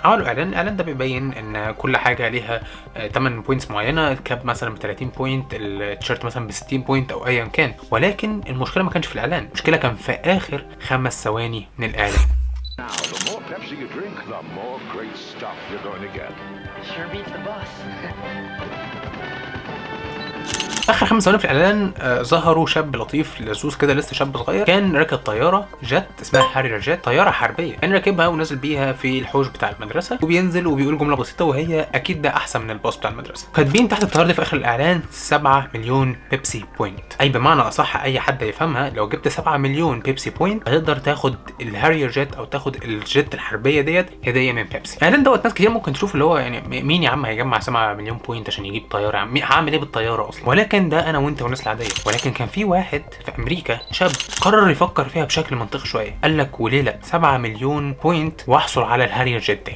عملوا الاعلان ده بيبين ان كل حاجه ليها 8 بوينتس معينه، الكاب مثلا ب 30 بوينت، التيشيرت مثلا ب 60 بوينت او ايا كان. ولكن المشكله ما كانش في الاعلان، المشكله كان في اخر 5 ثواني من الاعلان. Now, the more Pepsi you drink, the more great stuff you're going to get. Sure beats the bus. اخر 5 ثواني في الاعلان ظهروا شاب لطيف لذوذ كده، لسه شاب صغير، كان راكب طياره جت اسمها هارير جيت، طياره حربيه، كان راكبها ونازل بيها في الحوش بتاع المدرسه، وبينزل وبيقول جمله بسيطه وهي اكيد ده احسن من الباص بتاع المدرسه. كاتبين تحت الطياره دي في اخر الاعلان 7 مليون بيبسي بوينت، اي بمعنى اصح اي حد يفهمها لو جبت 7 مليون بيبسي بوينت هتقدر تاخد الهارير جيت او تاخد الجيت الحربيه ديت هديه من بيبسي. الاعلان دوت ناس كتير ممكن تشوف اللي هو يعني مين يا عم هيجمع 7 مليون بوينت عشان يجيب طياره، يا عم هعمل ايه بالطياره اصلا؟ ولكن ده انا وانت والناس العاديه. ولكن كان في واحد في امريكا شاب قرر يفكر فيها بشكل منطقي شويه، قال لك وليله 7 مليون بوينت واحصل على الهارير جيت ده.